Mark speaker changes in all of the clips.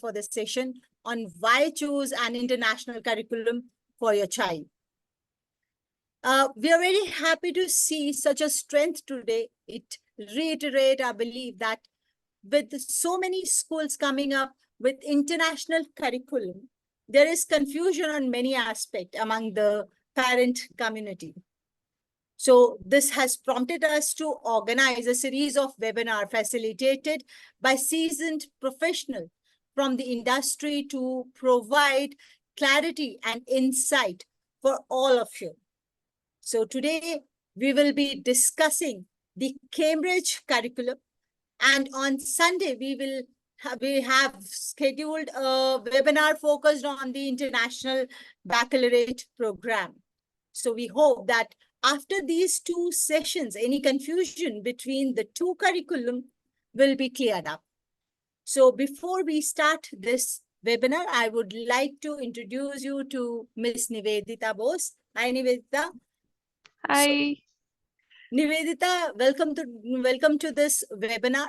Speaker 1: for this session on why choose an international curriculum for your child. We are very happy to see such a strength today. It reiterates our belief that with so many schools coming up with international curriculum, there is confusion on many aspects among the parent community. So this has prompted us to organize a series of webinars facilitated by seasoned professionals from the industry to provide clarity and insight for all of you. So today we will be discussing the Cambridge curriculum, and on Sunday we have scheduled a webinar focused on the International Baccalaureate program. So we hope that after these two sessions, any confusion between the two curriculum will be cleared up. So before we start this webinar, I would like to introduce you to Ms. Nivedita Bose. Hi, Nivedita.
Speaker 2: Hi.
Speaker 1: So, Nivedita, welcome to this webinar.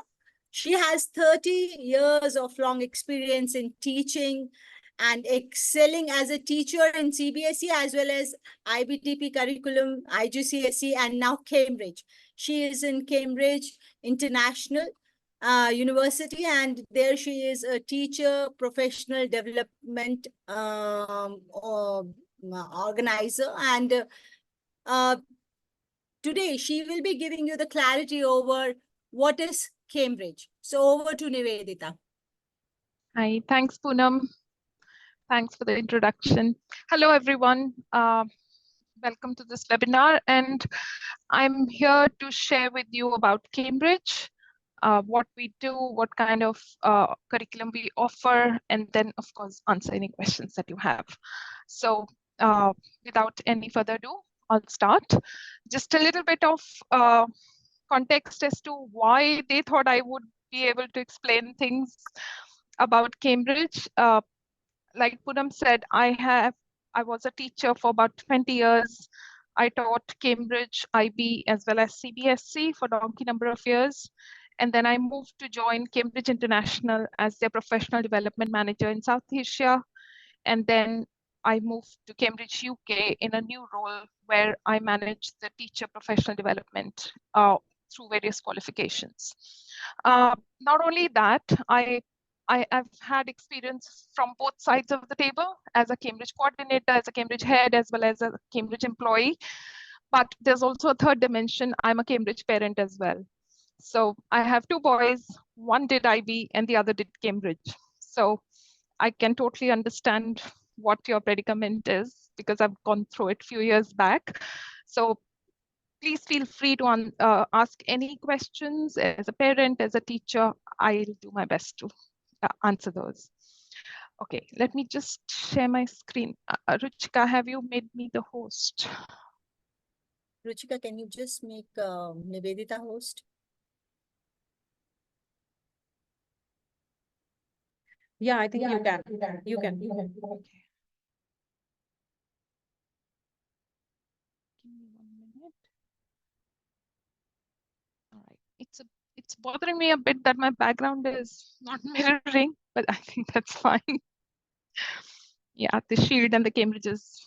Speaker 1: She has 30 years of long experience in teaching and excelling as a teacher in CBSE as well as IBTP curriculum, IGCSE, and now Cambridge. She is in Cambridge International University, and there she is a teacher, professional development organizer, and today she will be giving you the clarity over what is Cambridge. So over to Nivedita.
Speaker 2: Hi, thanks Poonam. Thanks for the introduction. Hello everyone. Welcome to this webinar, and I'm here to share with you about Cambridge, what we do, what kind of curriculum we offer, and then of course answer any questions that you have. So without any further ado, I'll start. Just a little bit of context as to why they thought I would be able to explain things about Cambridge. Like Poonam said, I was a teacher for about 20 years. I taught Cambridge, IB, as well as CBSE for a donkey number of years. And then I moved to join Cambridge International as their professional development manager in South Asia. And then I moved to Cambridge, UK in a new role where I manage the teacher professional development through various qualifications. Not only that, I've had experience from both sides of the table as a Cambridge coordinator, as a Cambridge head, as well as a Cambridge employee. But there's also a third dimension. I'm a Cambridge parent as well. So I have two boys, one did IB and the other did Cambridge. So I can totally understand what your predicament is because I've gone through it a few years back. So please feel free to ask any questions as a parent, as a teacher. I'll do my best to answer those. Okay, let me just share my screen. Ruchika, have you made me the host?
Speaker 1: Ruchika, can you just make Nivedita host?
Speaker 3: Yeah, I think you can. You can.
Speaker 2: Okay. Give me 1 minute. All right. It's bothering me a bit that my background is not mirroring, but I think that's fine. Yeah, the shield and the Cambridge is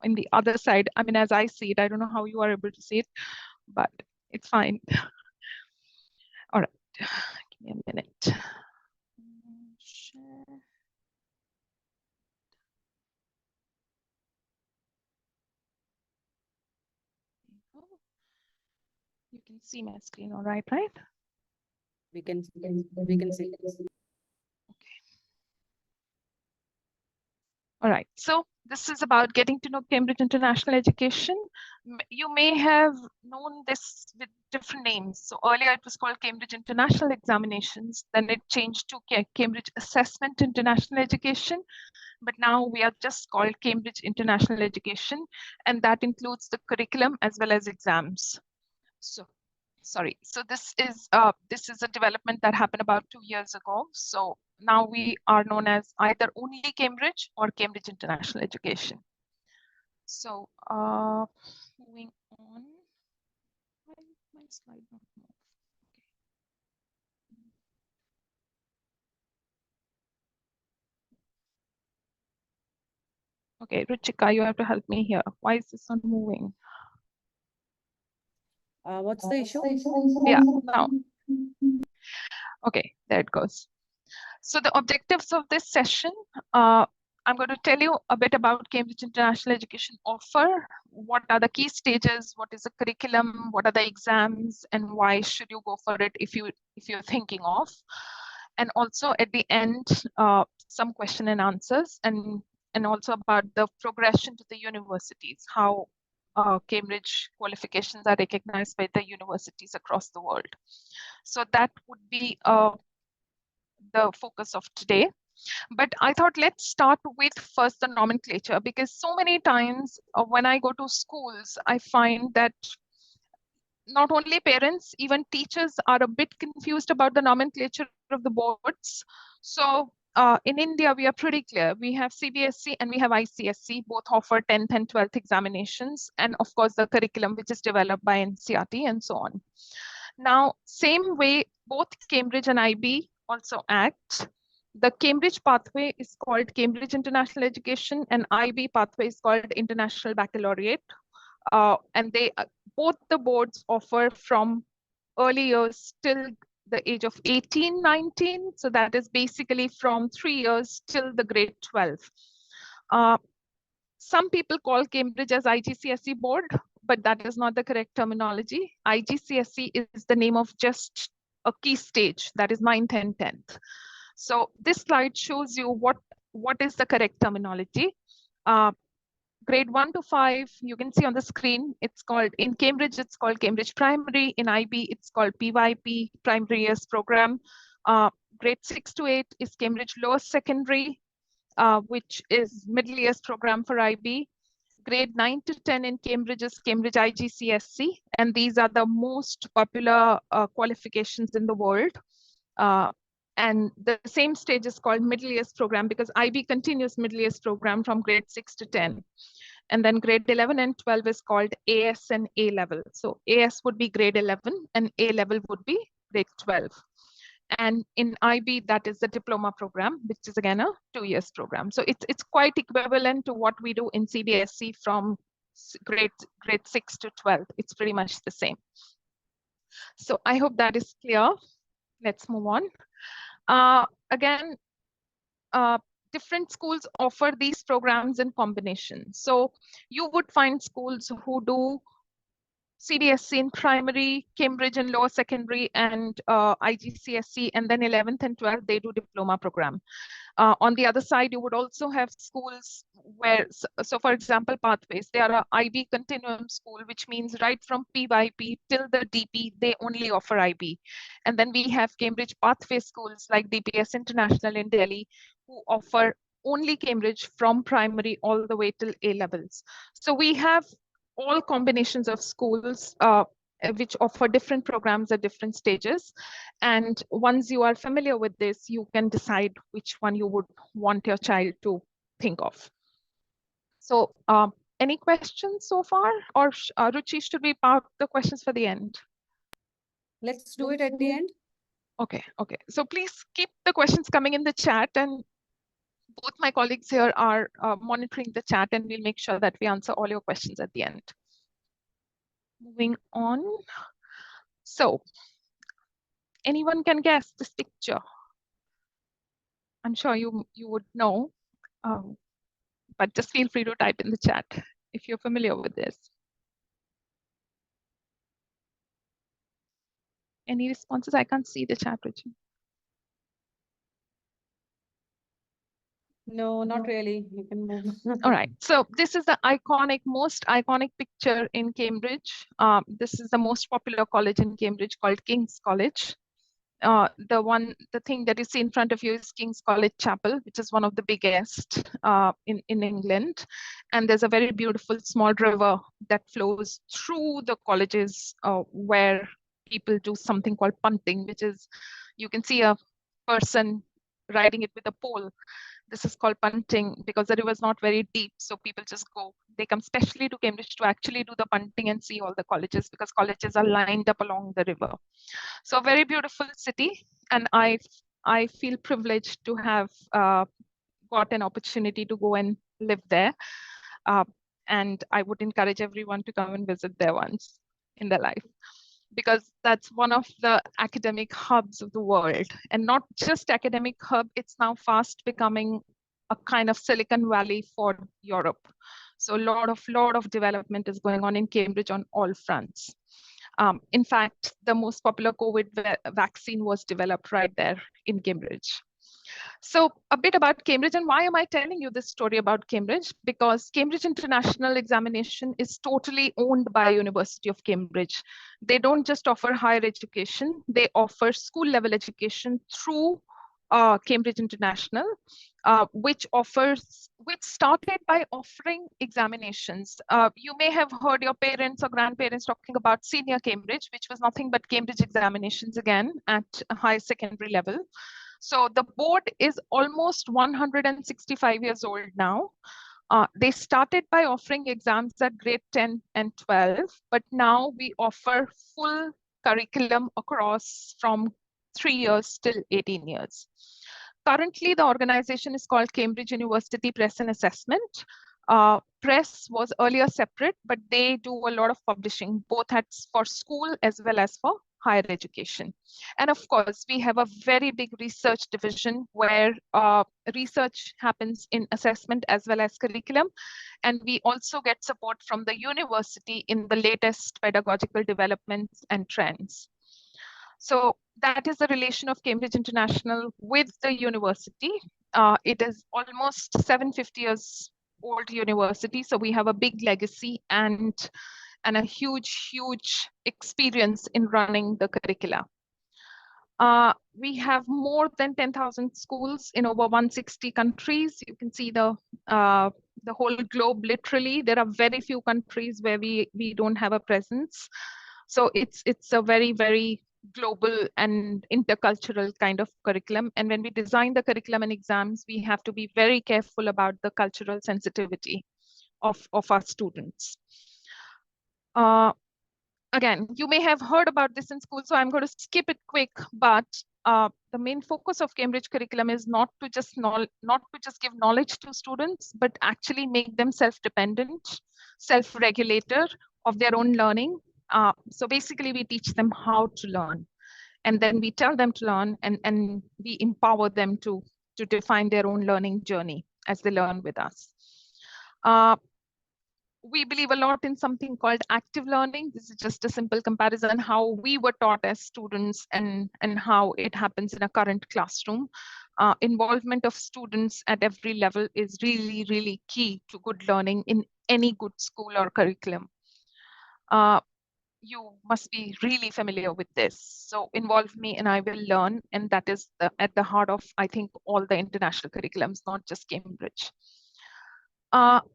Speaker 2: in the other side. I mean, as I see it, I don't know how you are able to see it, but it's fine. All right, give me a minute. Share. You can see my screen, all right, right?
Speaker 3: We can see.
Speaker 2: Okay. All right, so this is about getting to know Cambridge International Education. You may have known this with different names. So earlier it was called Cambridge International Examinations, then it changed to Cambridge Assessment International Education, but now we are just called Cambridge International Education, and that includes the curriculum as well as exams. So sorry, so this is a development that happened about 2 years ago. So now we are known as either only Cambridge or Cambridge International Education. So moving on, my slide not move. Okay. Okay, Ruchika, you have to help me here. Why is this not moving?
Speaker 3: What's the issue?
Speaker 2: Yeah, now. Okay, there it goes. So the objectives of this session, I'm going to tell you a bit about Cambridge International Education Offer. What are the key stages? What is the curriculum? What are the exams? And why should you go for it if you're thinking of? And also at the end, some question and answers, and also about the progression to the universities, how Cambridge qualifications are recognized by the universities across the world. So that would be the focus of today. But I thought let's start with first the nomenclature, because so many times when I go to schools, I find that not only parents, even teachers are a bit confused about the nomenclature of the boards. So in India, we are pretty clear. We have CBSE and we have ICSE, both offer 10th and 12th examinations, and of course the curriculum, which is developed by NCERT and so on. Now, same way, both Cambridge and IB also act. The Cambridge pathway is called Cambridge International Education, and IB pathway is called International Baccalaureate. And they both the boards offer from early years till the age of 18, 19. So that is basically from 3 years till the grade 12. Some people call Cambridge as IGCSE board, but that is not the correct terminology. IGCSE is the name of just a key stage, that is 9th and 10th. So this slide shows you what is the correct terminology. Grade 1 to 5, you can see on the screen, it's called, in Cambridge, it's called Cambridge Primary. In IB, it's called PYP, Primary Years Program. Grade 6 to 8 is Cambridge Lower Secondary, which is Middle Years Program for IB. Grade 9 to 10 in Cambridge is Cambridge IGCSE, and these are the most popular qualifications in the world. And the same stage is called Middle Years Program, because IB continues Middle Years Program from grade 6 to 10. And then grade 11 and 12 is called AS and A level. So AS would be grade 11 and A level would be grade 12. And in IB, that is the diploma program, which is again a 2 years program. So it's quite equivalent to what we do in CBSE from grade 6 to 12. It's pretty much the same. So I hope that is clear. Let's move on. Again, different schools offer these programs in combination. So you would find schools who do CBSE in primary, Cambridge in lower secondary, and IGCSE, and then 11th and 12th, they do diploma program. On the other side, you would also have schools where, so for example, pathways, they are a IB continuum school, which means right from PYP till the DP, they only offer IB. And then we have Cambridge pathway schools like DPS International in Delhi, who offer only Cambridge from primary all the way till A levels. So we have all combinations of schools which offer different programs at different stages. And once you are familiar with this, you can decide which one you would want your child to think of. So any questions so far? Or Ruchi, should we park the questions for the end?
Speaker 3: Let's do it at the end.
Speaker 2: Okay. So please keep the questions coming in the chat, and both my colleagues here are monitoring the chat, and we'll make sure that we answer all your questions at the end. Moving on. So anyone can guess this picture? I'm sure you would know, but just feel free to type in the chat if you're familiar with this. Any responses? I can't see the chat, Richard.
Speaker 3: No, not really. You can move.
Speaker 2: All right. So this is the most iconic picture in Cambridge. This is the most popular college in Cambridge called King's College. The thing that you see in front of you is King's College Chapel, which is one of the biggest in England. And there's a very beautiful small river that flows through the colleges where people do something called punting, which is, you can see a person riding it with a pole. This is called punting because the river is not very deep. So people just go, they come specially to Cambridge to actually do the punting and see all the colleges, because colleges are lined up along the river. So a very beautiful city. And I feel privileged to have got an opportunity to go and live there. And I would encourage everyone to come and visit there once in their life, because that's one of the academic hubs of the world. And not just academic hub, it's now fast becoming a kind of Silicon Valley for Europe. So a lot of development is going on in Cambridge on all fronts. In fact, the most popular COVID vaccine was developed right there in Cambridge. So a bit about Cambridge, and why am I telling you this story about Cambridge? Because Cambridge International Examination is totally owned by University of Cambridge. They don't just offer higher education, they offer school level education through Cambridge International, which started by offering examinations. You may have heard your parents or grandparents talking about senior Cambridge, which was nothing but Cambridge examinations again at a high secondary level. So the board is almost 165 years old now. They started by offering exams at grade 10 and 12, but now we offer full curriculum across from 3 years till 18 years. Currently, the organization is called Cambridge University Press and Assessment. Press was earlier separate, but they do a lot of publishing, both for school as well as for higher education. And of course, we have a very big research division where research happens in assessment as well as curriculum. And we also get support from the university in the latest pedagogical developments and trends. So that is the relation of Cambridge International with the university. It is almost 750 years old university. So we have a big legacy and a huge experience in running the curricula. We have more than 10,000 schools in over 160 countries. You can see the whole globe, literally. There are very few countries where we don't have a presence. So it's a very, very global and intercultural kind of curriculum. And when we design the curriculum and exams, we have to be very careful about the cultural sensitivity of our students. Again, you may have heard about this in school, so I'm going to skip it quick, but the main focus of Cambridge curriculum is not to just give knowledge to students, but actually make them self-dependent, self-regulator of their own learning. So basically, we teach them how to learn, and then we tell them to learn, and we empower them to define their own learning journey as they learn with us. We believe a lot in something called active learning. This is just a simple comparison how we were taught as students and how it happens in a current classroom. Involvement of students at every level is really, really key to good learning in any good school or curriculum. You must be really familiar with this. So involve me and I will learn. And that is at the heart of, I think, all the international curriculums, not just Cambridge. 5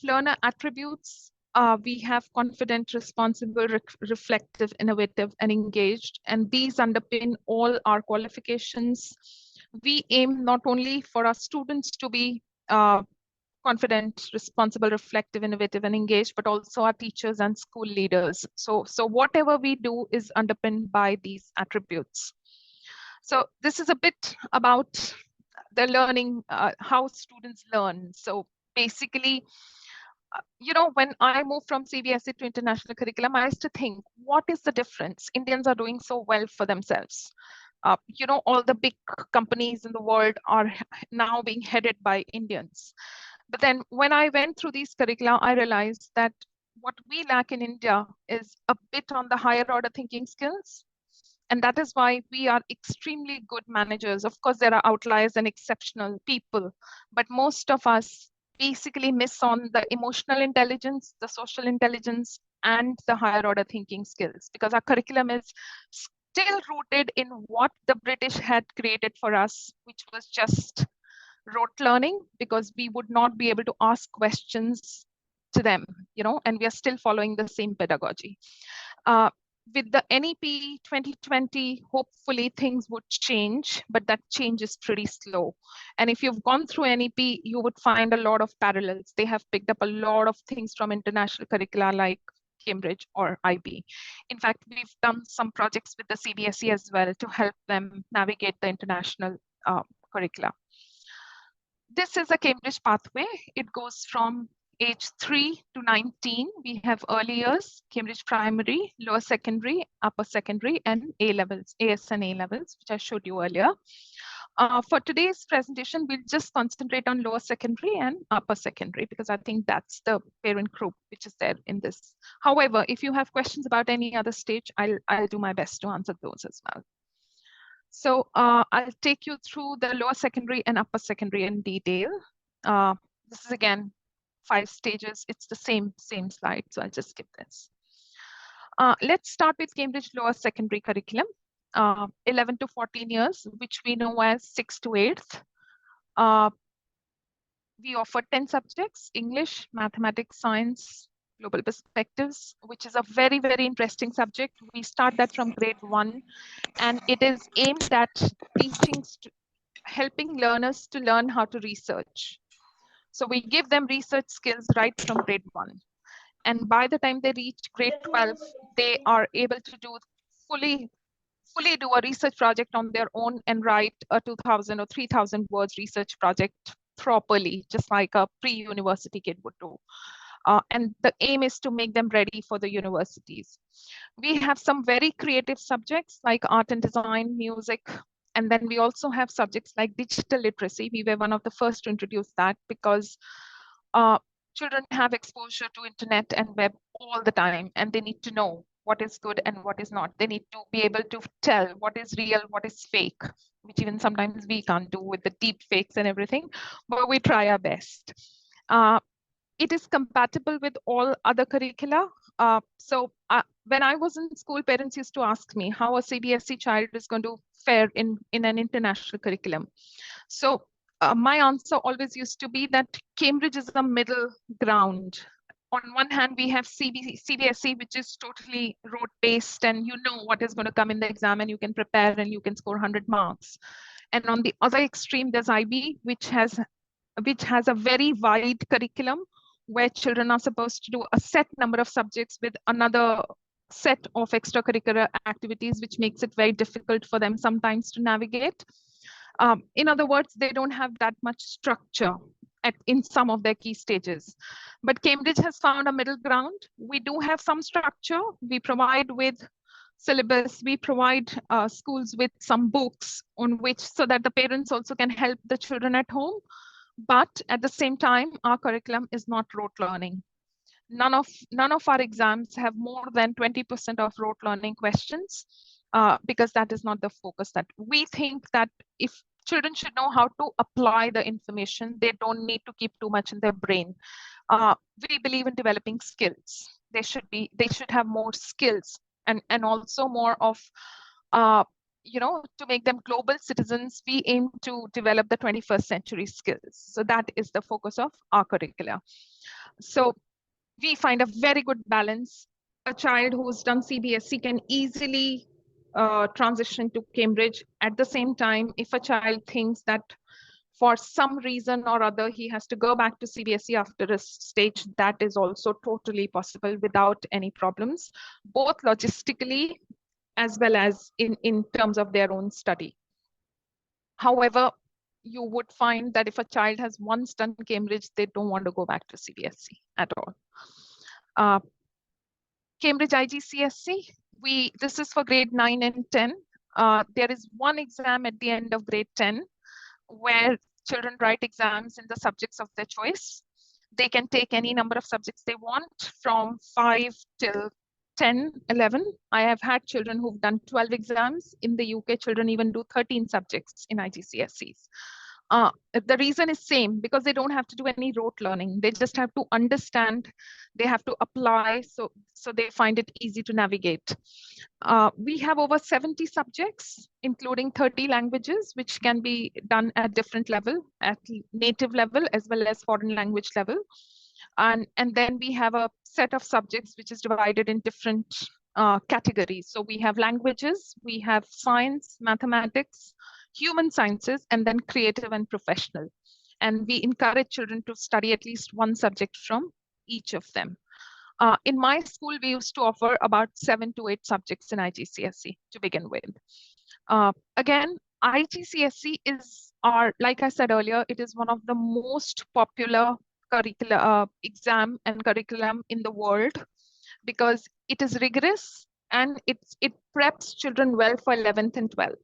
Speaker 2: learner attributes. We have confident, responsible, reflective, innovative, and engaged. And these underpin all our qualifications. We aim not only for our students to be confident, responsible, reflective, innovative, and engaged, but also our teachers and school leaders. So whatever we do is underpinned by these attributes. So this is a bit about the learning, how students learn. So basically, when I moved from CBSE to international curriculum, I used to think, what is the difference? Indians are doing so well for themselves. All the big companies in the world are now being headed by Indians. But then when I went through these curricula, I realized that what we lack in India is a bit on the higher order thinking skills. And that is why we are extremely good managers. Of course, there are outliers and exceptional people, but most of us basically miss on the emotional intelligence, the social intelligence, and the higher order thinking skills, because our curriculum is still rooted in what the British had created for us, which was just rote learning, because we would not be able to ask questions to them, and we are still following the same pedagogy. With the NEP 2020, hopefully things would change, but that change is pretty slow. And if you've gone through NEP, you would find a lot of parallels. They have picked up a lot of things from international curricula like Cambridge or IB. In fact, we've done some projects with the CBSE as well to help them navigate the international curricula. this is a Cambridge pathway. It goes from age 3 to 19. We have early years, Cambridge primary, lower secondary, upper secondary, and A levels, AS and A levels, which I showed you earlier. For today's presentation, we'll just concentrate on lower secondary and upper secondary because I think that's the parent group which is there in this. However, if you have questions about any other stage, I'll do my best to answer those as well. So I'll take you through the lower secondary and upper secondary in detail. This is again 5 stages. It's the same slide, so I'll just skip this. Let's start with Cambridge lower secondary curriculum. 11 to 14 years, which we know as 6th to 8th. We offer 10 subjects: English, mathematics, science, global perspectives, which is a very, very interesting subject. We start that from grade 1, and it is aimed at helping learners to learn how to research. So we give them research skills right from grade 1. And by the time they reach grade 12, they are able to do fully do a research project on their own and write a 2,000 or 3,000 words research project properly, just like a pre-university kid would do. And the aim is to make them ready for the universities. We have some very creative subjects like art and design, music, and then we also have subjects like digital literacy. We were one of the first to introduce that because children have exposure to internet and web all the time, and they need to know what is good and what is not. They need to be able to tell what is real, what is fake, which even sometimes we can't do with the deep fakes and everything, but we try our best. It is compatible with all other curricula. When I was in school, parents used to ask me how a CBSE child is going to fare in an international curriculum. So my answer always used to be that Cambridge is a middle ground. On one hand, we have CBSE, which is totally rote-based, and you know what is going to come in the exam, and you can prepare and you can score 100 marks. And on the other extreme, there's IB, which has a very wide curriculum where children are supposed to do a set number of subjects with another set of extracurricular activities, which makes it very difficult for them sometimes to navigate. In other words, they don't have that much structure in some of their key stages. But Cambridge has found a middle ground. We do have some structure. We provide with syllabus. We provide schools with some books on which, so that the parents also can help the children at home. But at the same time, our curriculum is not rote learning. None of our exams have more than 20% of rote learning questions, because that is not the focus. That we think that if children should know how to apply the information, they don't need to keep too much in their brain. We believe in developing skills. They should have more skills and also more of to make them global citizens. We aim to develop the 21st century skills. So that is the focus of our curricula. So we find a very good balance. A child who's done CBSE can easily transition to Cambridge. At the same time, if a child thinks that for some reason or other he has to go back to CBSE after a stage, that is also totally possible without any problems, both logistically as well as in terms of their own study. However, you would find that if a child has once done Cambridge, they don't want to go back to CBSE at all. Cambridge IGCSE, this is for grade 9 and 10. There is one exam at the end of grade 10 where children write exams in the subjects of their choice. They can take any number of subjects they want from 5 till 10, 11. I have had children who've done 12 exams. In the UK, children even do 13 subjects in IGCSEs. The reason is same, because they don't have to do any rote learning. They just have to understand, they have to apply, so they find it easy to navigate. We have over 70 subjects, including 30 languages, which can be done at different level, at native level as well as foreign language level. And then we have a set of subjects which is divided in different categories. So we have languages, we have science, mathematics, human sciences, and then creative and professional. And we encourage children to study at least one subject from each of them. In my school, we used to offer about 7 to 8 subjects in IGCSE to begin with. Again, IGCSE is are, like I said earlier, it is one of the most popular curricula exam and curriculum in the world because it is rigorous and it preps children well for 11th and 12th,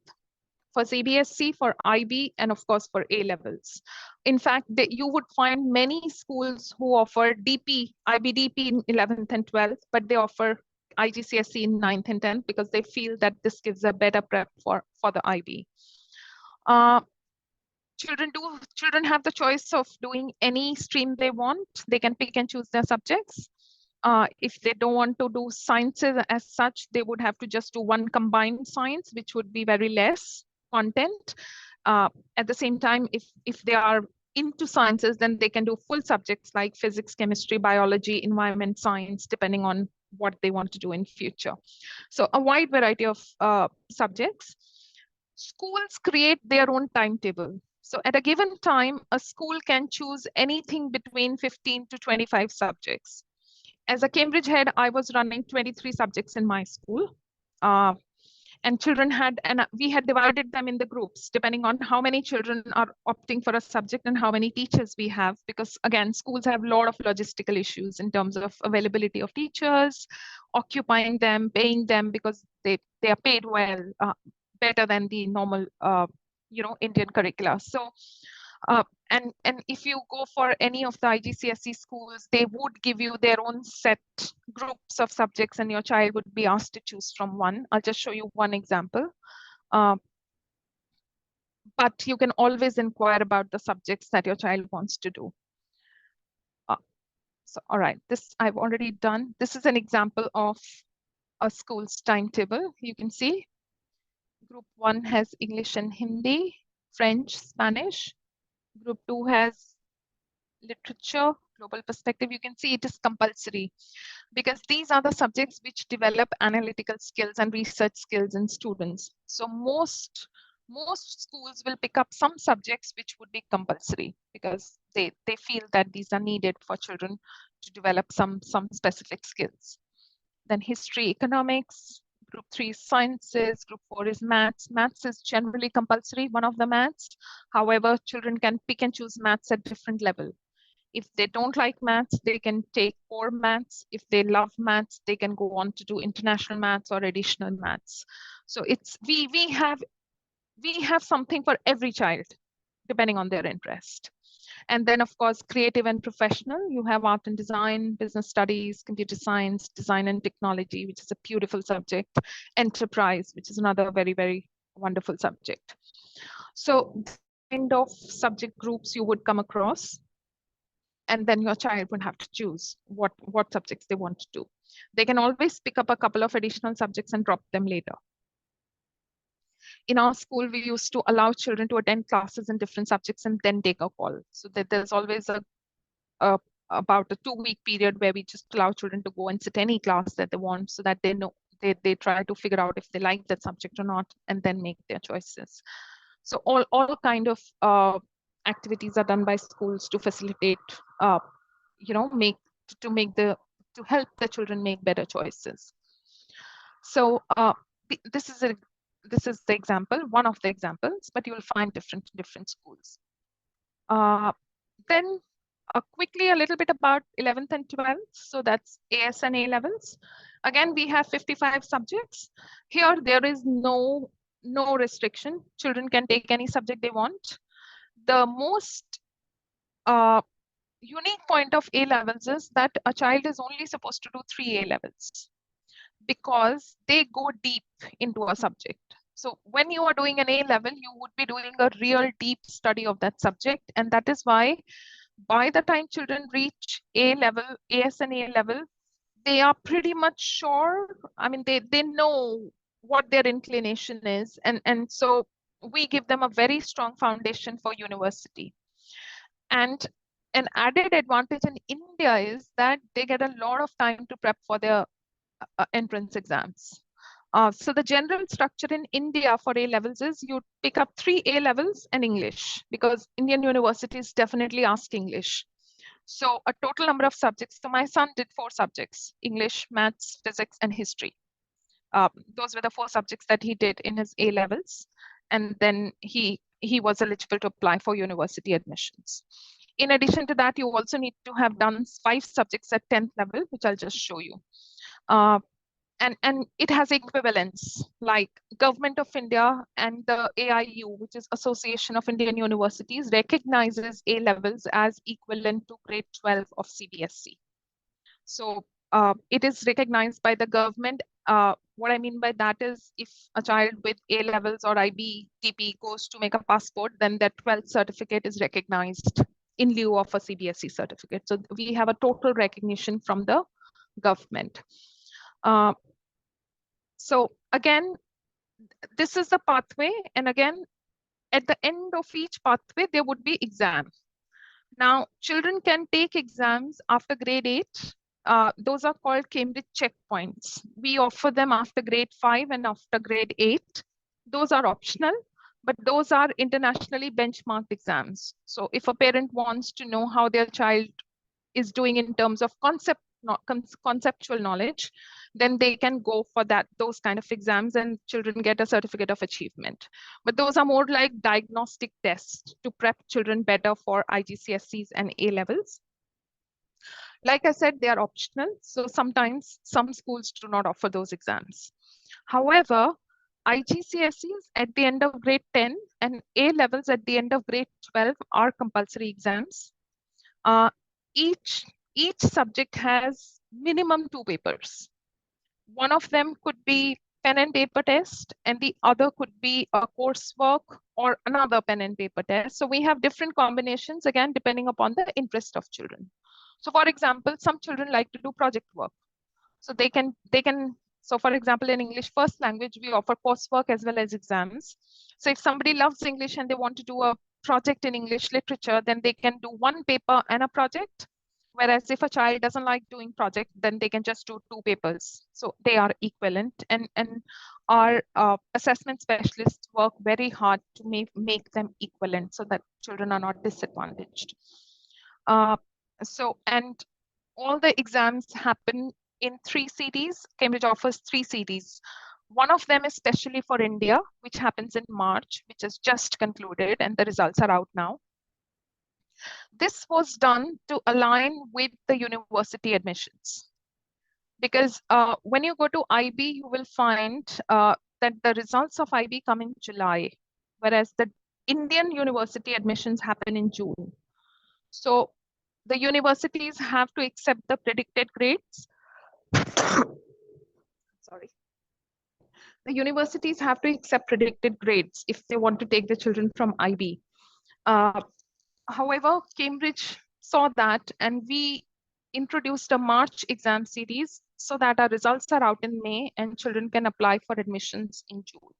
Speaker 2: for CBSE, for IB, and of course for A levels. In fact, you would find many schools who offer DP, IBDP in 11th and 12th, but they offer IGCSE in 9th and 10th because they feel that this gives a better prep for the IB. Children have the choice of doing any stream they want. They can pick and choose their subjects. If they don't want to do sciences as such, they would have to just do one combined science, which would be very less content. At the same time, if they are into sciences, then they can do full subjects like physics, chemistry, biology, environment science, depending on what they want to do in future. So a wide variety of subjects. Schools create their own timetable. So at a given time, a school can choose anything between 15 to 25 subjects. As a Cambridge head, I was running 23 subjects in my school. And children had, and we had divided them in the groups, depending on how many children are opting for a subject and how many teachers we have. Because again, schools have a lot of logistical issues in terms of availability of teachers, occupying them, paying them, because they are paid well, better than the normal, Indian curricula. So, and if you go for any of the IGCSE schools, they would give you their own set groups of subjects and your child would be asked to choose from one. I'll just show you one example. But you can always inquire about the subjects that your child wants to do. So, all right, this I've already done. This is an example of a school's timetable. You can see Group 1 has English and Hindi, French, Spanish. Group 2 has literature, global perspective. You can see it is compulsory because these are the subjects which develop analytical skills and research skills in students. So most schools will pick up some subjects which would be compulsory because they feel that these are needed for children to develop some specific skills. Then history, economics. Group 3 is sciences, Group 4 is maths. Maths is generally compulsory, one of the maths. However, children can pick and choose maths at different level. If they don't like maths, they can take core maths. If they love maths, they can go on to do international maths or additional maths. So it's we have something for every child, depending on their interest. And then, of course, creative and professional, you have art and design, business studies, computer science, design and technology, which is a beautiful subject, enterprise, which is another very, very wonderful subject. So kind of subject groups you would come across, and then your child would have to choose what subjects they want to do. They can always pick up a couple of additional subjects and drop them later. In our school, we used to allow children to attend classes in different subjects and then take a call. So that there's always about a 2-week period where we just allow children to go and sit any class that they want so that they know they try to figure out if they like that subject or not and then make their choices. So all kind of activities are done by schools to facilitate, to help the children make better choices. So this is the example, one of the examples, but you will find different schools. Then quickly a little bit about 11th and 12th. So that's AS and A levels. Again, we have 55 subjects. Here there is no restriction. Children can take any subject they want. The most unique point of A levels is that a child is only supposed to do 3 A levels because they go deep into a subject. So when you are doing an A level, you would be doing a real deep study of that subject. And that is why by the time children reach A level, AS and A level, they are pretty much sure. I mean, they know what their inclination is. And so we give them a very strong foundation for university. And an added advantage in India is that they get a lot of time to prep for their entrance exams. So the general structure in India for A levels is you pick up 3 A levels and English because Indian universities definitely ask English. So a total number of subjects. So my son did 4 subjects: English, maths, physics, and history. Those were the 4 subjects that he did in his A levels. And then he he was eligible to apply for university admissions. In addition to that, you also need to have done 5 subjects at 10th level, which I'll just show you. And it has equivalents like Government of India and the AIU, which is Association of Indian Universities, recognizes A levels as equivalent to grade 12 of CBSE. So it is recognized by the government. What I mean by that is if a child with A levels or IBTP goes to make a passport, then that 12th certificate is recognized in lieu of a CBSE certificate. So we have a total recognition from the government. So again, this is the pathway. And again, at the end of each pathway, there would be exam. Now, children can take exams after grade 8. Those are called Cambridge checkpoints. We offer them after grade 5 and after grade 8. Those are optional, but those are internationally benchmarked exams. So if a parent wants to know how their child is doing in terms of conceptual knowledge, then they can go for those kind of exams and children get a certificate of achievement. But those are more like diagnostic tests to prep children better for IGCSEs and A levels. Like I said, they are optional. So sometimes some schools do not offer those exams. However, IGCSEs at the end of grade 10 and A levels at the end of grade 12 are compulsory exams. Each subject has minimum 2 papers. One of them could be pen and paper test, and the other could be a coursework or another pen and paper test. So we have different combinations, again, depending upon the interest of children. So for example, some children like to do project work. So they can, so for example, in English first language, we offer coursework as well as exams. So if somebody loves English and they want to do a project in English literature, then they can do 1 paper and a project. Whereas if a child doesn't like doing project, then they can just do 2 papers. So they are equivalent, and our assessment specialists work very hard to make them equivalent so that children are not disadvantaged. And all the exams happen in 3 cities. Cambridge offers 3 cities. One of them is specially for India, which happens in March, which has just concluded, and the results are out now. This was done to align with the university admissions. Because when you go to IB, you will find that the results of IB come in July, whereas the Indian university admissions happen in June. So the universities have to accept the predicted grades. Sorry. The universities have to accept predicted grades if they want to take the children from IB. However, Cambridge saw that, and we introduced a March exam series so that our results are out in May and children can apply for admissions in June.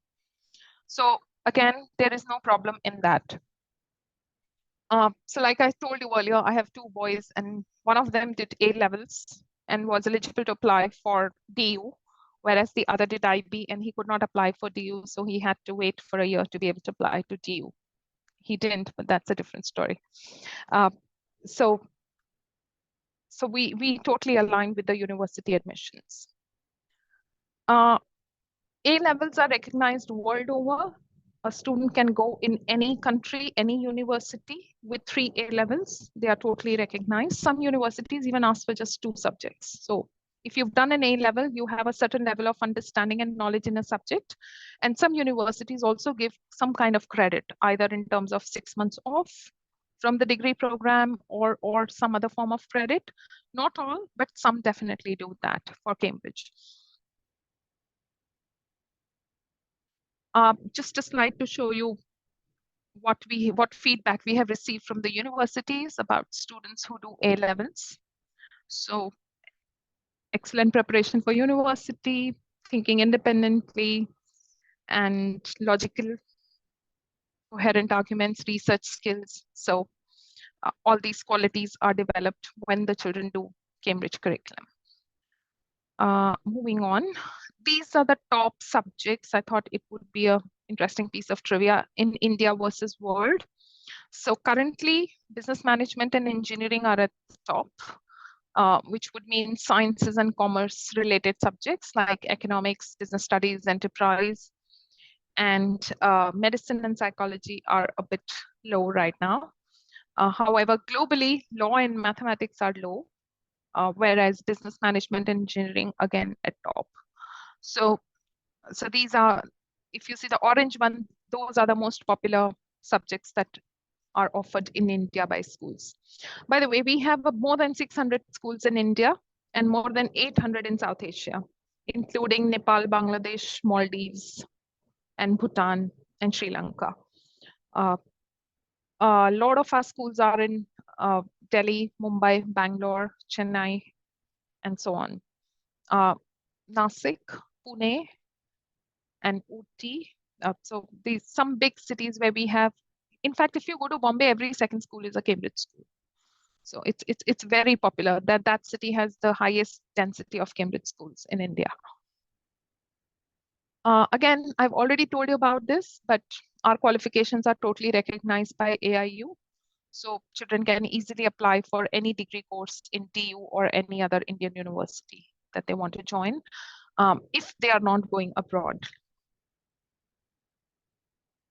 Speaker 2: So again, there is no problem in that. So like I told you earlier, I have 2 boys, and one of them did A levels and was eligible to apply for DU, whereas the other did IB and he could not apply for DU. So he had to wait for a year to be able to apply to DU. He didn't, but that's a different story. So we totally align with the university admissions. A levels are recognized world over. A student can go in any country, any university with 3 A levels. They are totally recognized. Some universities even ask for just 2 subjects. So if you've done an A level, you have a certain level of understanding and knowledge in a subject. And some universities also give some kind of credit, either in terms of 6 months off from the degree program or some other form of credit. Not all, but some definitely do that for Cambridge. Just a slide to show you what feedback we have received from the universities about students who do A levels. So excellent preparation for university, thinking independently, and logical, coherent arguments, research skills. So all these qualities are developed when the children do Cambridge curriculum. Moving on, these are the top subjects. I thought it would be an interesting piece of trivia in India versus world. So currently, business management and engineering are at the top, which would mean sciences and commerce related subjects like economics, business studies, enterprise. and medicine and psychology are a bit low right now. However, globally, law and mathematics are low, whereas business management and engineering again at top. So these are, if you see the orange one, those are the most popular subjects that are offered in India by schools. By the way, we have more than 600 schools in India and more than 800 in South Asia, including Nepal, Bangladesh, Maldives, and Bhutan and Sri Lanka. A lot of our schools are in Delhi, Mumbai, Bangalore, Chennai, and so on. Nasik, Pune, and Uti. So these some big cities where we have, in fact, if you go to Bombay, every second school is a Cambridge school. So it's very popular. That city has the highest density of Cambridge schools in India. Again, I've already told you about this, but our qualifications are totally recognized by AIU. So children can easily apply for any degree course in TU or any other Indian university that they want to join, if they are not going abroad.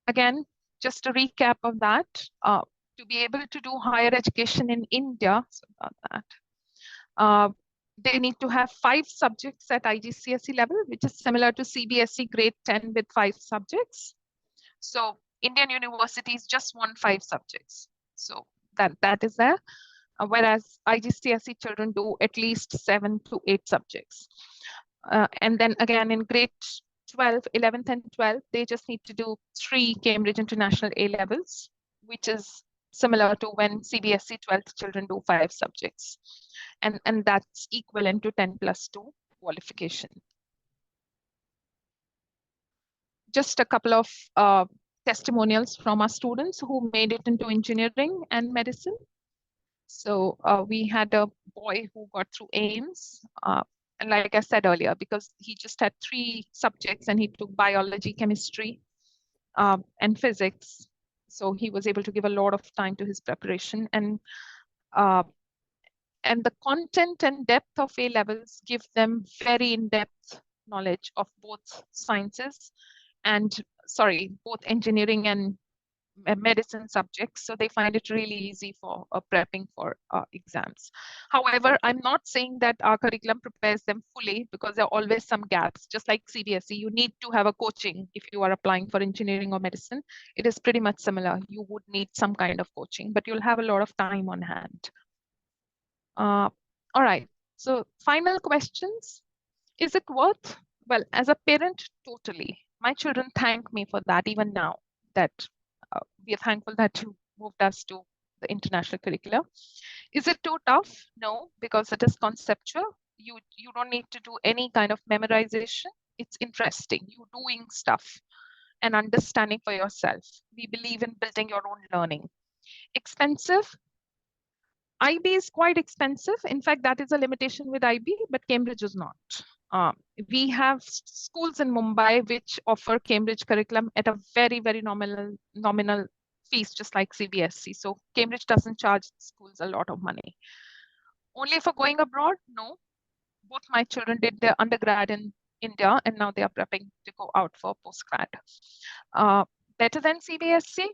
Speaker 2: Again, just a recap of that, to be able to do higher education in India, they need to have 5 subjects at IGCSE level, which is similar to CBSE grade 10 with 5 subjects. So Indian universities just want 5 subjects. So that is there. Whereas IGCSE children do at least 7 to 8 subjects. And then again in grade 12, 11th and 12th, they just need to do 3 Cambridge International A levels, which is similar to when CBSE 12th children do 5 subjects. And that's equivalent to 10+2 qualification. Just a couple of testimonials from our students who made it into engineering and medicine. So we had a boy who got through AIMS. And like I said earlier, because he just had 3 subjects and he took biology, chemistry, and physics. So he was able to give a lot of time to his preparation. And the content and depth of A levels give them very in-depth knowledge of both sciences and, both engineering and medicine subjects. So they find it really easy for prepping for exams. However, I'm not saying that our curriculum prepares them fully, because there are always some gaps. Just like CBSE, you need to have a coaching if you are applying for engineering or medicine. It is pretty much similar. You would need some kind of coaching, but you'll have a lot of time on hand. All right, so final questions. Is it worth? Well, as a parent, totally. My children thank me for that even now, that we are thankful that you moved us to the international curricula. Is it too tough? No, because it is conceptual. You don't need to do any kind of memorization. It's interesting. You doing stuff and understanding for yourself. We believe in building your own learning. Expensive? IB is quite expensive. In fact, that is a limitation with IB, but Cambridge is not. We have schools in Mumbai which offer Cambridge curriculum at a very, very nominal fees, just like CBSE. So Cambridge doesn't charge schools a lot of money. Only for going abroad? No. Both my children did their undergrad in India, and now they are prepping to go out for postgrad. Better than CBSE?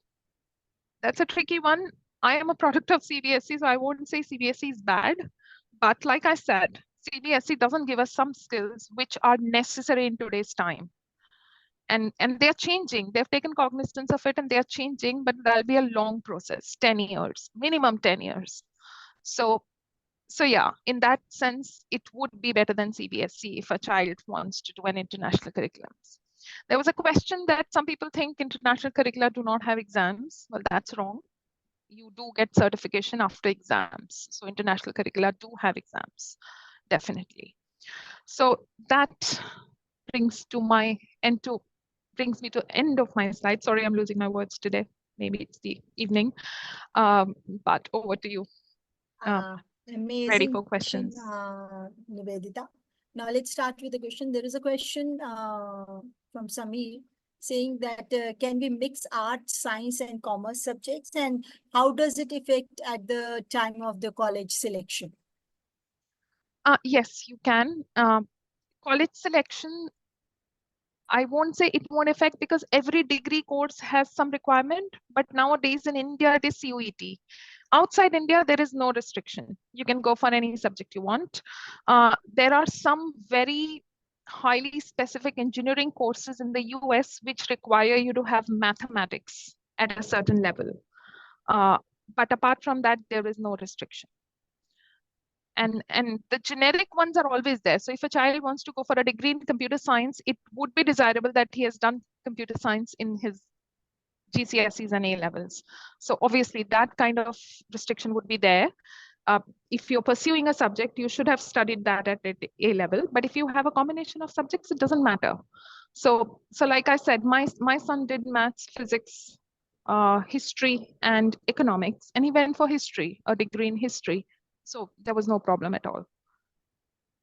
Speaker 2: That's a tricky one. I am a product of CBSE, so I won't say CBSE is bad. But like I said, CBSE doesn't give us some skills which are necessary in today's time. And they're changing. They've taken cognizance of it and they're changing, but that'll be a long process, 10 years, minimum 10 years. So yeah, in that sense, it would be better than CBSE if a child wants to do an international curriculum. There was a question that some people think international curricula do not have exams. Well, that's wrong. You do get certification after exams. So international curricula do have exams, definitely. So that brings me to end of my slide. Sorry, I'm losing my words today. Maybe it's the evening, but over to you.
Speaker 1: Amazing.
Speaker 2: Ready for questions.
Speaker 1: Nivedita. Now let's start with the question. There is a question from Samir saying that can we mix arts, science, and commerce subjects, and how does it affect at the time of the college selection?
Speaker 2: Yes, you can. College selection, I won't say it won't affect because every degree course has some requirement, but nowadays in India, it is CUET. Outside India, there is no restriction. You can go for any subject you want. There are some very highly specific engineering courses in the US which require you to have mathematics at a certain level. But apart from that, there is no restriction. And the generic ones are always there. So if a child wants to go for a degree in computer science, it would be desirable that he has done computer science in his GCSEs and A levels. So obviously that kind of restriction would be there. If you're pursuing a subject, you should have studied that at A level. But if you have a combination of subjects, it doesn't matter. So like I said, my son did maths, physics, history, and economics, and he went for history, a degree in history. So there was no problem at all.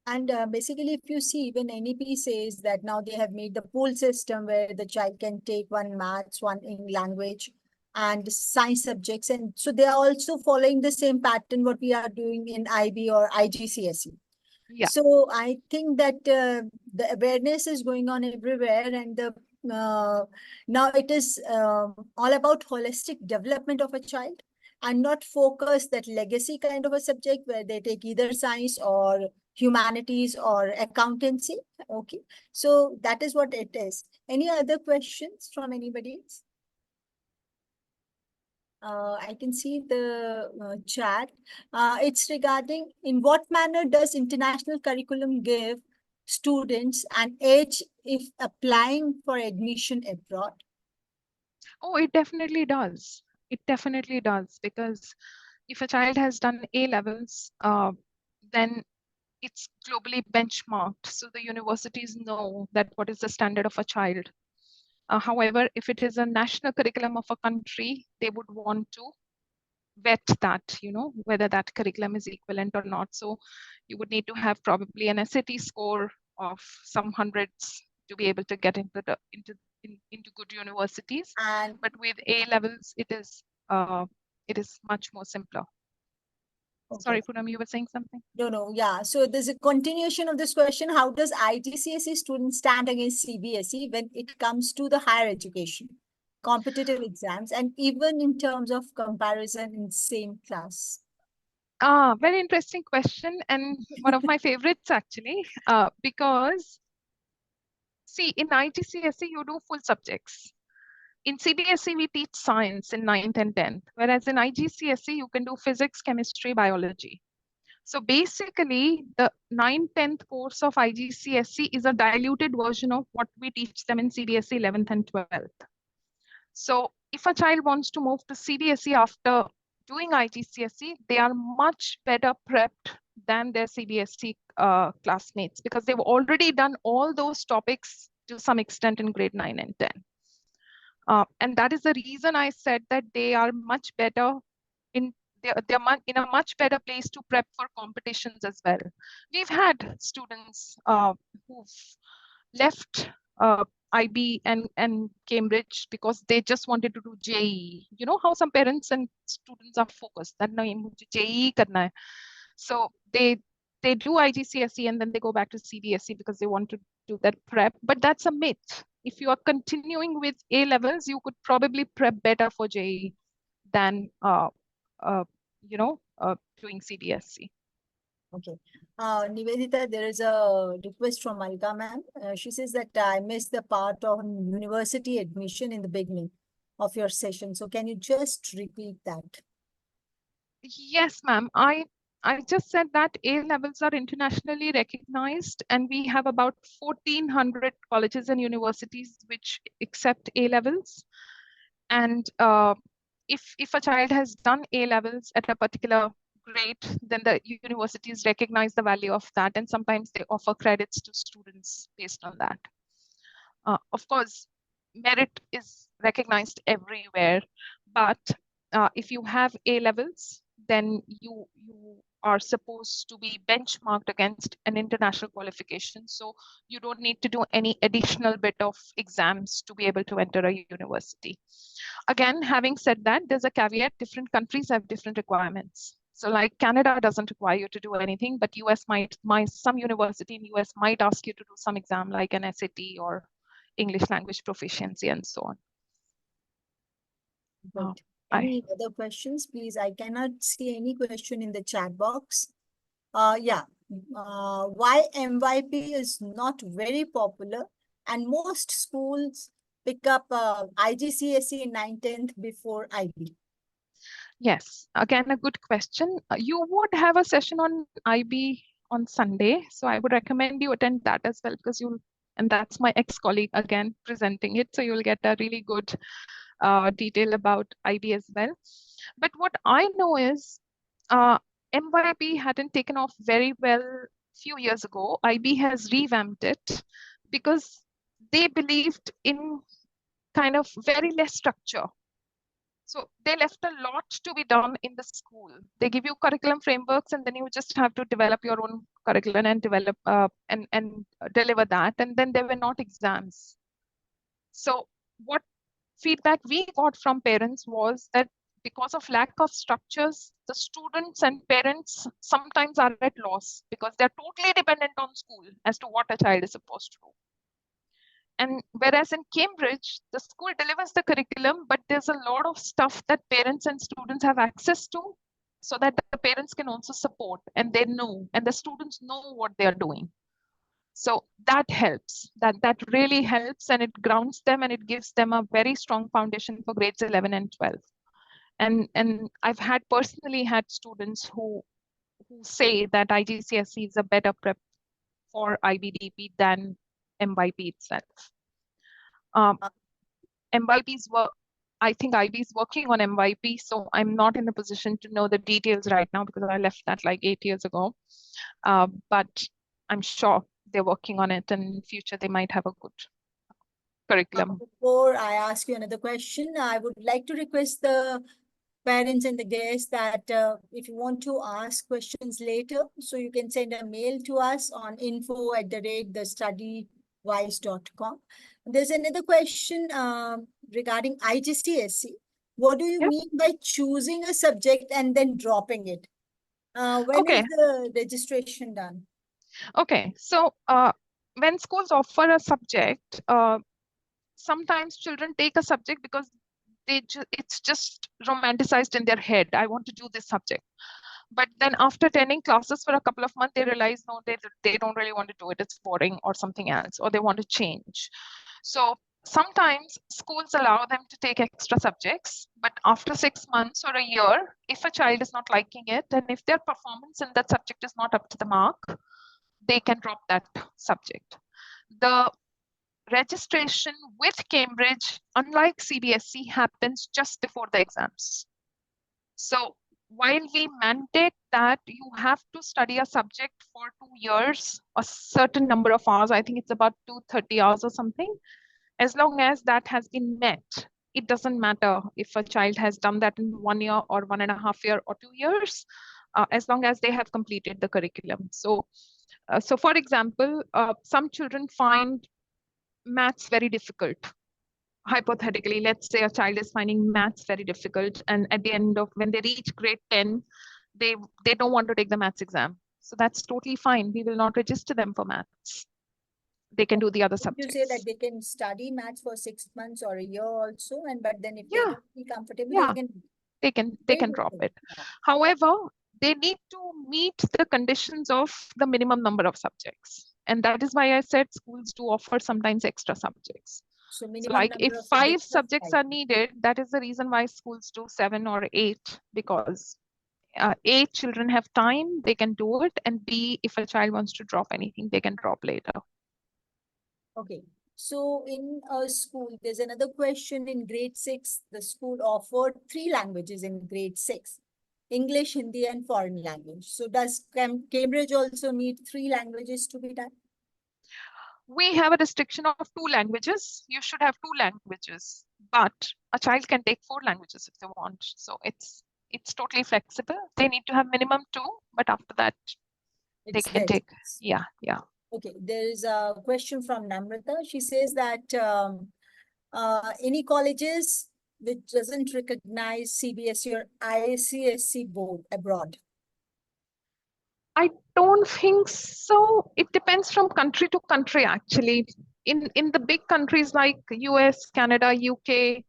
Speaker 1: And basically, if you see, even NEP says that now they have made the pool system where the child can take one maths, one in language, and science subjects. And so they are also following the same pattern what we are doing in IB or IGCSE.
Speaker 2: Yeah.
Speaker 1: So I think that the awareness is going on everywhere, and the now it is all about holistic development of a child, and not focus that legacy kind of a subject where they take either science or humanities or accountancy. Okay, so that is what it is. Any other questions from anybody else? I can see the chat. It's regarding in what manner does international curriculum give students an edge if applying for admission abroad?
Speaker 2: Oh, it definitely does. It definitely does, because if a child has done A levels, then it's globally benchmarked. So the universities know that what is the standard of a child. However, if it is a national curriculum of a country, they would want to vet that, whether that curriculum is equivalent or not. So you would need to have probably an SAT score of some hundreds to be able to get into good universities. But with A levels, it is much more simpler. Okay. Sorry, Poonam, you were saying something?
Speaker 1: No, yeah. So there's a continuation of this question. How does IGCSE students stand against CBSE when it comes to the higher education, competitive exams, and even in terms of comparison in same class?
Speaker 2: Very interesting question, and one of my favorites actually, because see, in IGCSE, you do full subjects. In CBSE, we teach science in 9th and 10th, whereas in IGCSE, you can do physics, chemistry, biology. So basically, the 9th, 10th course of IGCSE is a diluted version of what we teach them in CBSE 11th and 12th. So if a child wants to move to CBSE after doing IGCSE, they are much better prepped than their CBSE classmates, because they've already done all those topics to some extent in grade 9 and 10. And that is the reason I said that they are much better they're in a much better place to prep for competitions as well. We've had students who've left IB and Cambridge because they just wanted to do JEE. You know how some parents and students are focused that no, mujhe JEE karna hai. So they do IGCSE and then they go back to CBSE because they want to do that prep. But that's a myth. If you are continuing with A levels, you could probably prep better for JEE than doing CBSE.
Speaker 1: Okay. Nivedita, there is a request from Malika ma'am. She says that I missed the part on university admission in the beginning of your session. So can you just repeat that?
Speaker 2: Yes, ma'am. I just said that A levels are internationally recognized, and we have about 1,400 colleges and universities which accept A levels. And if a child has done A levels at a particular grade, then the universities recognize the value of that, and sometimes they offer credits to students based on that. Of course, merit is recognized everywhere, but if you have A levels, then you are supposed to be benchmarked against an international qualification. So you don't need to do any additional bit of exams to be able to enter a university. Again, having said that, there's a caveat. Different countries have different requirements. So like Canada doesn't require you to do anything, but US some university in US might ask you to do some exam like an SAT or English language proficiency and so on.
Speaker 1: Good.
Speaker 2: I-
Speaker 1: Any other questions, please? I cannot see any question in the chat box. Yeah. Why MYP is not very popular and most schools pick up IGCSE in 9th, 10th before IB?
Speaker 2: Yes, again, a good question. You would have a session on IB on Sunday, so I would recommend you attend that as well because and that's my ex-colleague again presenting it, so you'll get a really good detail about IB as well. But what I know is MYB hadn't taken off very well a few years ago. IB has revamped it because they believed in kind of very less structure. So they left a lot to be done in the school. They give you curriculum frameworks, and then you just have to develop your own curriculum and develop and deliver that. And then there were not exams. So what feedback we got from parents was that because of lack of structures, the students and parents sometimes are at loss because they're totally dependent on school as to what a child is supposed to do. And whereas in Cambridge, the school delivers the curriculum, but there's a lot of stuff that parents and students have access to so that the parents can also support and they know, and the students know what they are doing. So that helps, that really helps, and it grounds them and it gives them a very strong foundation for grades 11 and 12. And I've personally had students who say that IGCSE is a better prep for IBDP than MYP itself. MYP's work, I think IB is working on MYP, so I'm not in a position to know the details right now because I left that like 8 years ago. But I'm sure they're working on it, and in future they might have a good curriculum.
Speaker 1: Before I ask you another question, I would like to request the parents and the guests that if you want to ask questions later, so you can send a mail to us on info@thestudywise.com. There's another question regarding IGCSE. What do you mean by choosing a subject and then dropping it? When is the registration done?
Speaker 2: Okay, so when schools offer a subject, sometimes children take a subject because it's just romanticized in their head. I want to do this subject. But then after attending classes for a couple of months, they realize, no, they don't really want to do it. It's boring or something else, or they want to change. So sometimes schools allow them to take extra subjects, but after 6 months or a year, if a child is not liking it, and if their performance in that subject is not up to the mark, they can drop that subject. The registration with Cambridge, unlike CBSE, happens just before the exams. So while we mandate that you have to study a subject for 2 years, a certain number of hours, I think it's about 230 hours or something, as long as that has been met, it doesn't matter if a child has done that in 1 year or 1.5 years or 2 years, as long as they have completed the curriculum. So for example, some children find maths very difficult. Hypothetically, let's say a child is finding maths very difficult, and at the end of when they reach grade 10, they don't want to take the maths exam. So that's totally fine. We will not register them for maths. They can do the other subjects.
Speaker 1: You say that they can study maths for 6 months or a year also, but then if they don't feel comfortable,
Speaker 2: they can drop it. However, they need to meet the conditions of the minimum number of subjects. And that is why I said schools do offer sometimes extra subjects. So like if 5 subjects are needed, that is the reason why schools do 7 or 8, because A, children have time, they can do it, and B, if a child wants to drop anything, they can drop later.
Speaker 1: Okay. So in a school, there's another question in grade 6. The school offered 3 languages in grade 6. English, Hindi, and foreign language. So does Cambridge also need 3 languages to be done?
Speaker 2: We have a restriction of 2 languages. You should have 2 languages, but a child can take 4 languages if they want. So it's totally flexible. They need to have minimum 2, but after that, they can take. Yeah.
Speaker 1: Okay, there is a question from Namrata. She says that any colleges which doesn't recognize CBSE or IGCSE board abroad?
Speaker 2: I don't think so. It depends from country to country, actually. in the big countries like US, Canada, UK,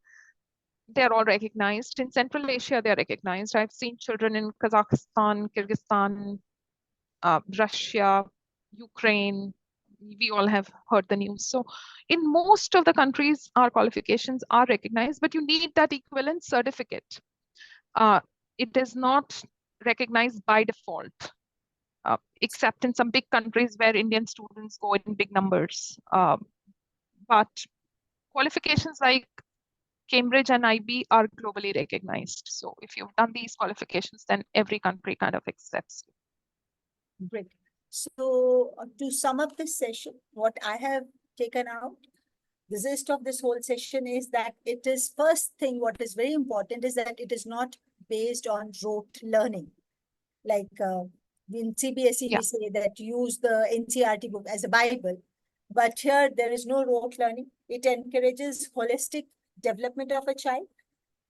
Speaker 2: they're all recognized. In Central Asia, they're recognized. I've seen children in Kazakhstan, Kyrgyzstan, Russia, Ukraine. We all have heard the news. So in most of the countries, our qualifications are recognized, but you need that equivalent certificate. It is not recognized by default, except in some big countries where Indian students go in big numbers. But qualifications like Cambridge and IB are globally recognized. So if you've done these qualifications, then every country kind of accepts you.
Speaker 1: Great. So to sum up this session, what I have taken out, the gist of this whole session is that it is first thing, what is very important is that it is not based on rote learning. Like in CBSE, we say that use the NCERT book as a Bible. But here, there is no rote learning. It encourages holistic development of a child.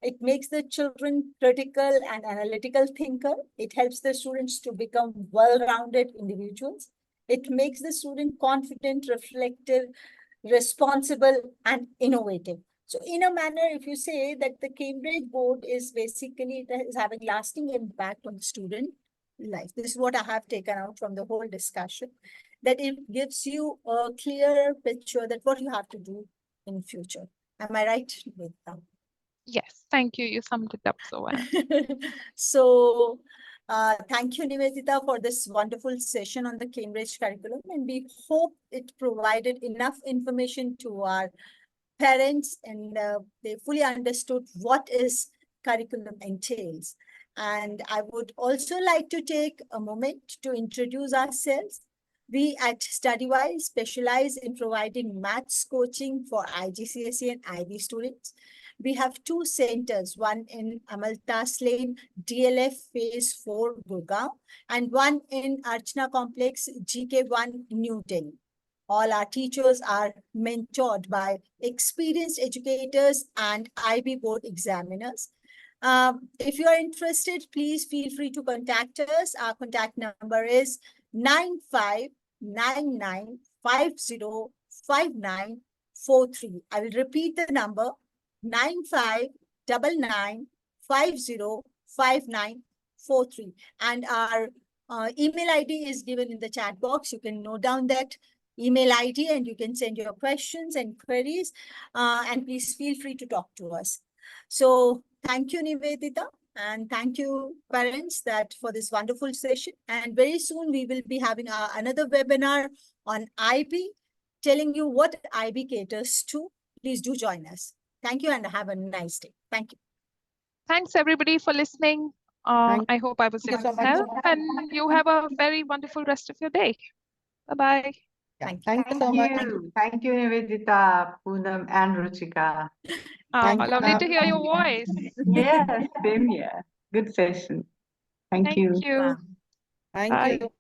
Speaker 1: It makes the children critical and analytical thinker. It helps the students to become well-rounded individuals. It makes the student confident, reflective, responsible, and innovative. So in a manner, if you say that the Cambridge board is basically is having lasting impact on student life. This is what I have taken out from the whole discussion, that it gives you a clear picture that what you have to do in future. Am I right with that?
Speaker 2: Yes, thank you. You summed it up so well.
Speaker 1: So thank you, Nivedita, for this wonderful session on the Cambridge curriculum. And we hope it provided enough information to our parents and they fully understood what is curriculum entails. And I would also like to take a moment to introduce ourselves. We at StudyWise specialize in providing maths coaching for IGCSE and IB students. We have two centers, one in Amaltas Lane, DLF Phase 4, Gurgaon, and one in Archana Complex, GK1, New Delhi. All our teachers are mentored by experienced educators and IB board examiners. If you are interested, please feel free to contact us. Our contact number is 9599505943. I will repeat the number, 9599505943. And our email ID is given in the chat box. You can note down that email ID and you can send your questions and queries. And please feel free to talk to us. So thank you, Nivedita. And thank you, parents, for this wonderful session. And very soon we will be having another webinar on IB, telling you what IB caters to. Please do join us. Thank you and have a nice day. Thank you.
Speaker 2: Thanks, everybody, for listening. I hope I was able to help, and you have a very wonderful rest of your day. Bye-bye.
Speaker 1: Thank
Speaker 3: you so much.
Speaker 4: Thank you, Nivedita, Poonam, and Ruchika.
Speaker 2: Lovely to hear your voice.
Speaker 4: Yes, same here. Good session. Thank you.
Speaker 2: Thank you.
Speaker 3: Thank
Speaker 2: Bye.
Speaker 3: you.